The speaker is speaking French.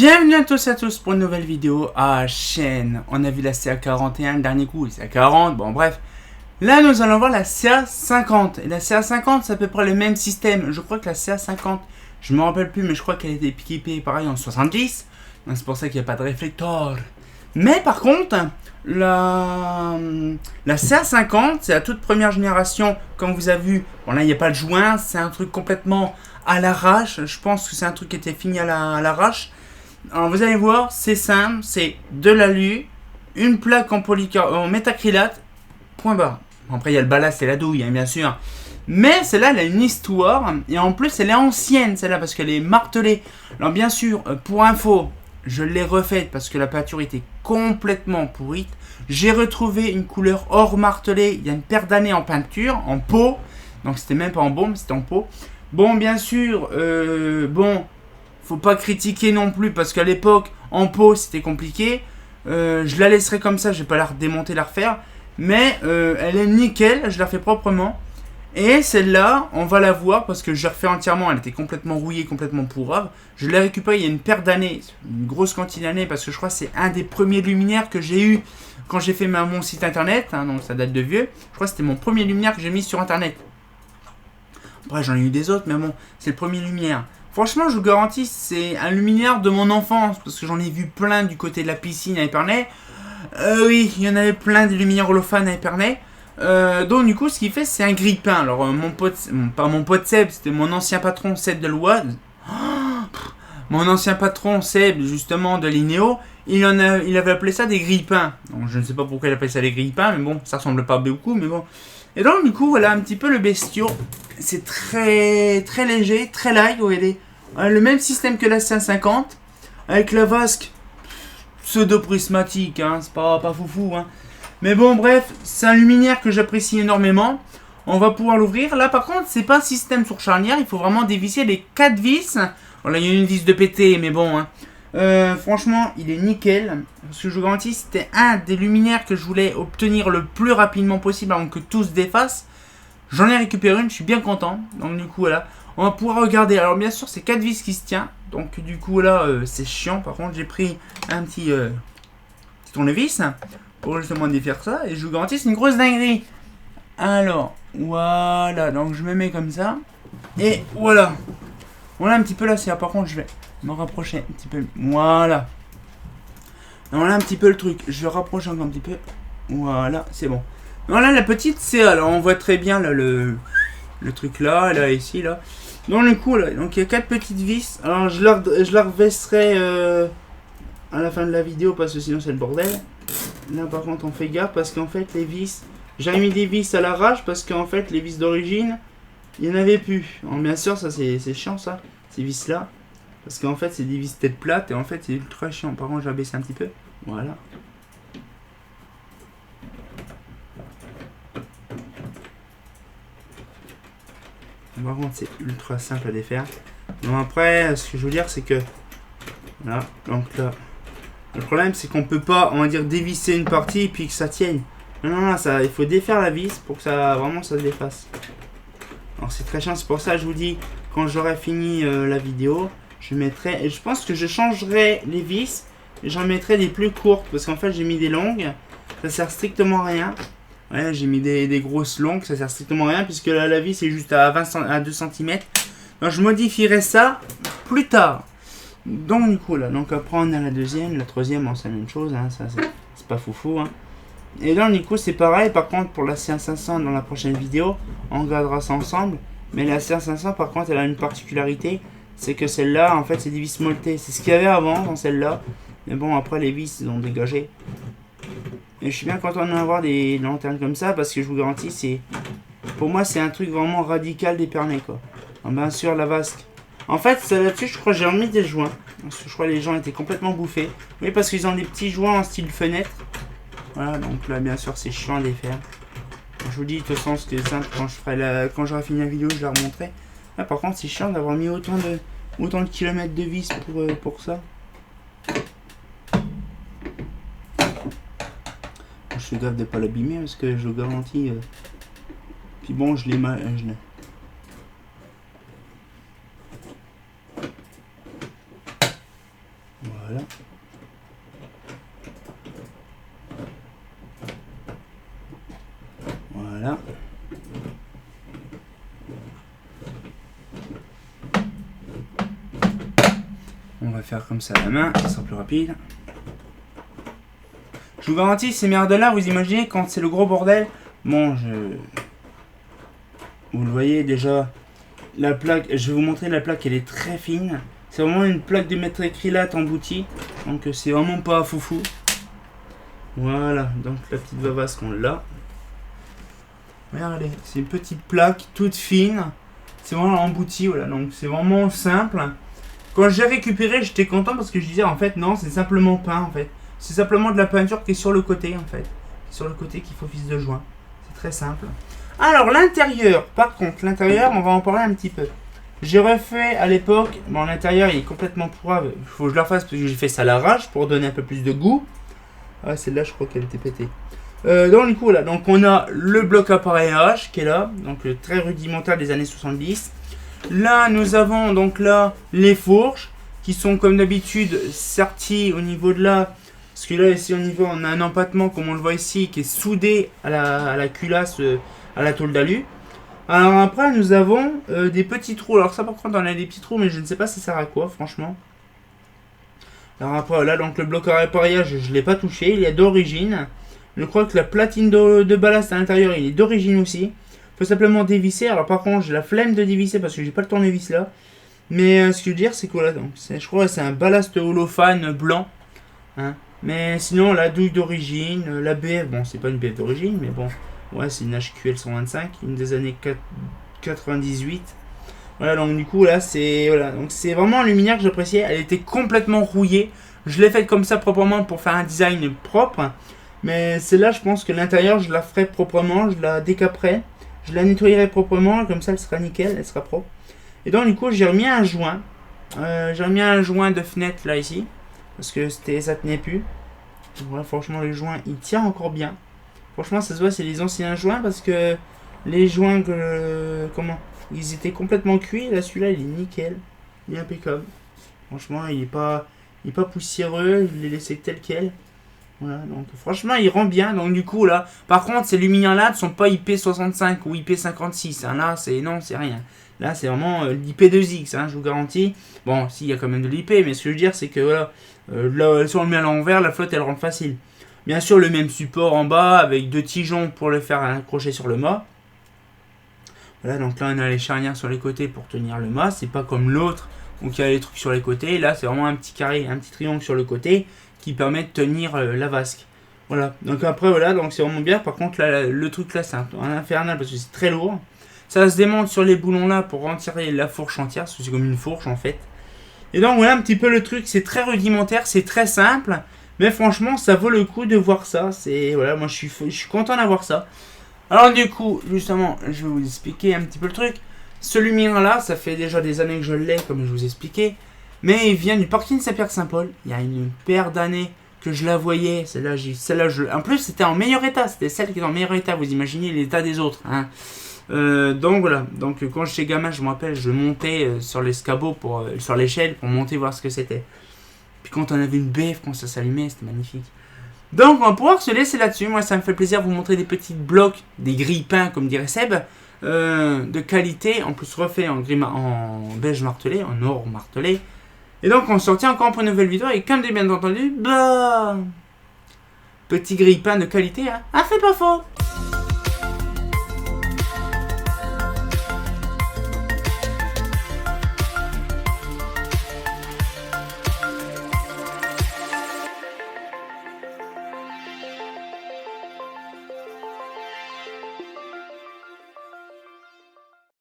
Bienvenue à tous pour une nouvelle vidéo à chaîne. On a vu la CA41 le dernier coup, la CA40, bon bref. Là nous allons voir la CA50. Et la CA50 c'est à peu près le même système. Je crois que la CA50, je me rappelle plus mais je crois qu'elle était équipée pareil en 70. Donc c'est pour ça qu'il n'y a pas de réflecteur. Mais par contre, la CA50 c'est la toute première génération. Comme vous avez vu, bon là il n'y a pas de joint, c'est un truc complètement à l'arrache. Je pense que c'est un truc qui était fini à l'arrache. Alors vous allez voir, c'est simple, c'est de l'alu, une plaque en métacrylate, point barre. Après il y a le ballast et la douille, hein, bien sûr. Mais celle-là, elle a une histoire, et en plus elle est ancienne, celle-là, parce qu'elle est martelée. Alors bien sûr, pour info, je l'ai refaite parce que la peinture était complètement pourrite. J'ai retrouvé une couleur hors martelée, il y a une paire d'années en peinture, en pot. Donc c'était même pas en baume, c'était en pot. Bon, bien sûr, faut pas critiquer non plus parce qu'à l'époque en pot c'était compliqué. Je la laisserai comme ça, je vais pas la redémonter, la refaire. Mais elle est nickel, je la refais proprement. Et celle-là, on va la voir parce que j'ai refait entièrement, elle était complètement rouillée, complètement pourrave. Je l'ai récupérée il y a une paire d'années, une grosse quantité d'années parce que je crois que c'est un des premiers luminaires que j'ai eu quand j'ai fait mon site internet. Hein, donc ça date de vieux. Je crois que c'était mon premier luminaire que j'ai mis sur internet. Après j'en ai eu des autres, mais bon, c'est le premier luminaire. Franchement, je vous garantis, c'est un luminaire de mon enfance, parce que j'en ai vu plein du côté de la piscine à Épernay. Oui, il y en avait plein des luminaires holophane à Épernay. Donc du coup, ce qu'il fait, c'est un grille-pain. Alors, mon pote, pas mon pote Seb, c'était mon ancien patron Seb de l'Oise. Mon ancien patron Seb, justement, de l'Inéo, il avait appelé ça des grille-pains. Donc, je ne sais pas pourquoi il appelait ça des grille-pains, mais bon, ça ressemble pas beaucoup, mais bon. Et donc, du coup, voilà un petit peu le bestiau. C'est très très léger, très light, vous voyez. Le même système que la 550, avec la vasque pseudo-prismatique, hein, c'est pas foufou. Hein. Mais bon, bref, c'est un luminaire que j'apprécie énormément. On va pouvoir l'ouvrir. Là, par contre, c'est pas un système sur charnière, il faut vraiment dévisser les 4 vis. Bon, là, il y a une vis de pété, mais bon. Hein. Franchement, il est nickel. Parce que je vous garantis, c'était un des luminaires que je voulais obtenir le plus rapidement possible avant que tout se défasse. J'en ai récupéré une, je suis bien content. Donc du coup, voilà, on va pouvoir regarder. Alors bien sûr, c'est 4 vis qui se tient. Donc du coup, là, c'est chiant. Par contre, j'ai pris un petit tournevis pour justement défaire ça. Et je vous garantis, c'est une grosse dinguerie. Alors, voilà. Donc je me mets comme ça. Et voilà. Voilà un petit peu là. Par contre, je vais me rapprocher un petit peu. Voilà. Voilà un petit peu le truc. Je vais rapprocher encore un petit peu. Voilà, c'est bon. Voilà la petite CA, alors on voit très bien là, le truc là, ici, là. Donc le coup là, donc il y a 4 petites vis. Alors je la revesserai à la fin de la vidéo parce que sinon c'est le bordel. Là par contre on fait gaffe parce qu'en fait les vis, j'ai mis des vis à l'arrache parce qu'en fait les vis d'origine, il n'y en avait plus. Alors bien sûr ça c'est chiant ça, ces vis là. Parce qu'en fait c'est des vis tête plate et en fait c'est ultra chiant. Par contre je vais baisser un petit peu, voilà. Par contre c'est ultra simple à défaire. Donc après ce que je veux dire c'est que voilà, donc là le problème c'est qu'on peut pas, on va dire, dévisser une partie et puis que ça tienne. Non, ça, il faut défaire la vis pour que ça vraiment ça se défasse. Alors c'est très chiant, c'est pour ça que je vous dis, quand j'aurai fini la vidéo, je mettrai, et je pense que je changerai les vis et j'en mettrai des plus courtes parce qu'en fait j'ai mis des longues, ça sert strictement à rien. Ouais, j'ai mis des grosses longues, ça sert strictement à rien puisque la vis est juste à 2 cm. Donc je modifierai ça plus tard. Donc du coup là, donc après on a la deuxième, la troisième, bon, c'est la même chose, hein, ça c'est pas foufou. Hein. Et là du coup c'est pareil, par contre pour la CA500 dans la prochaine vidéo, on regardera ça ensemble. Mais la CA500 par contre elle a une particularité, c'est que celle-là en fait c'est des vis molletées. C'est ce qu'il y avait avant dans celle-là. Mais bon après les vis ils ont dégagé. Et je suis bien content d'en avoir des lanternes comme ça parce que je vous garantis, c'est pour moi c'est un truc vraiment radical d'Épernay quoi. Alors, bien sûr la vasque. En fait ça là-dessus je crois que j'ai remis des joints. Parce que je crois que les joints étaient complètement bouffés. Oui parce qu'ils ont des petits joints en style fenêtre. Voilà donc là bien sûr c'est chiant à les faire. Je vous dis de toute façon c'était simple quand j'aurai fini la vidéo je la remontrerai. Là par contre c'est chiant d'avoir mis autant de kilomètres de vis pour ça. Je fais gaffe de pas l'abîmer parce que je garantis. Puis bon, je l'ai mal. Voilà. Voilà. On va faire comme ça à la main, ça sera plus rapide. Je vous garantis, ces merdes-là, vous imaginez quand c'est le gros bordel. Bon, vous le voyez déjà, la plaque, je vais vous montrer la plaque, elle est très fine. C'est vraiment une plaque de métacrylate emboutie, donc c'est vraiment pas foufou. Voilà, donc la petite vavasse qu'on l'a. Regardez, c'est une petite plaque toute fine. C'est vraiment embouti, voilà, donc c'est vraiment simple. Quand j'ai récupéré, j'étais content parce que je disais en fait non, c'est simplement peint en fait. C'est simplement de la peinture qui est sur le côté en fait. Sur le côté qu'il faut fils de joint. C'est très simple. Alors l'intérieur, par contre, l'intérieur, on va en parler un petit peu. J'ai refait à l'époque, bon l'intérieur il est complètement pourrave, il faut que je le refasse parce que j'ai fait ça à l'arrache pour donner un peu plus de goût. Ah celle-là je crois qu'elle était pétée. Donc du coup là, donc on a le bloc appareillage qui est là, donc très rudimentaire des années 70. Là nous avons donc là les fourches qui sont comme d'habitude serties au niveau de là. Parce que là ici au niveau on a un empattement comme on le voit ici qui est soudé à la culasse, à la tôle d'alu. Alors après nous avons des petits trous. Alors ça par contre on a des petits trous mais je ne sais pas ça sert à quoi franchement. Alors après là donc le bloc appareillage je ne l'ai pas touché, il est d'origine. Je crois que la platine de ballast à l'intérieur il est d'origine aussi. Il faut simplement dévisser. Alors par contre j'ai la flemme de dévisser parce que j'ai pas le tournevis là. Mais ce que je veux dire c'est que là donc je crois que c'est un ballast holophane blanc. Hein. Mais sinon la douille d'origine, la BF, bon c'est pas une BF d'origine mais bon. Ouais, c'est une HQL 125, une des années 98. Voilà, donc du coup, là, c'est voilà, donc c'est vraiment un luminaire que j'appréciais. Elle était complètement rouillée. Je l'ai faite comme ça proprement pour faire un design propre. Mais celle-là, je pense que l'intérieur, je la ferai proprement. Je la décaperai. Je la nettoyerai proprement. Comme ça, elle sera nickel. Elle sera propre. Et donc, du coup, j'ai remis un joint. J'ai remis un joint de fenêtre là, ici. Parce que ça tenait plus. Voilà, franchement, le joint, il tient encore bien. Franchement, ça se voit, c'est les anciens joints parce que les joints ils étaient complètement cuits. Là, celui-là, il est nickel, il est impeccable. Franchement, il est pas poussiéreux. Je l'ai laissé tel quel. Voilà, donc franchement, il rend bien. Donc du coup là, par contre, ces luminaires-là ne sont pas IP65 ou IP56. Hein, là, c'est rien. Là, c'est vraiment l'IP2X. Hein, je vous garantis. Bon, si, il y a quand même de l'IP, mais ce que je veux dire, c'est que voilà, là, si on le met à l'envers, la flotte, elle rentre facile. Bien sûr, le même support en bas avec 2 tigeons pour le faire accrocher sur le mât. Voilà, donc là, on a les charnières sur les côtés pour tenir le mât. C'est pas comme l'autre où il y a les trucs sur les côtés. Là, c'est vraiment un petit carré, un petit triangle sur le côté qui permet de tenir la vasque. Voilà, donc après, voilà, donc c'est vraiment bien. Par contre, là, le truc là, c'est un infernal parce que c'est très lourd. Ça se démonte sur les boulons là pour retirer la fourche entière, parce que c'est comme une fourche en fait. Et donc, voilà un petit peu le truc. C'est très rudimentaire, c'est très simple. Mais franchement, ça vaut le coup de voir ça. C'est voilà, moi je suis content d'avoir ça. Alors du coup, justement, je vais vous expliquer un petit peu le truc. Ce luminaire-là, ça fait déjà des années que je l'ai, comme je vous expliquais. Mais il vient du parking Saint-Pierre-Saint-Paul. Il y a une paire d'années que je la voyais. En plus, c'était en meilleur état. C'était celle qui est en meilleur état. Vous imaginez l'état des autres. Hein. Donc voilà. Donc quand j'étais gamin, je me rappelle, je montais sur l'escabeau, sur l'échelle, pour monter voir ce que c'était. Puis quand on avait une BF, quand ça s'allumait, c'était magnifique. Donc on va pouvoir se laisser là-dessus. Moi ça me fait plaisir de vous montrer des petits blocs, des grilles peints comme dirait Seb, de qualité, en plus refait en beige martelé, en or martelé. Et donc on se retient encore pour une nouvelle vidéo et comme bien entendu, petit grille peint de qualité, hein. Ah c'est pas faux.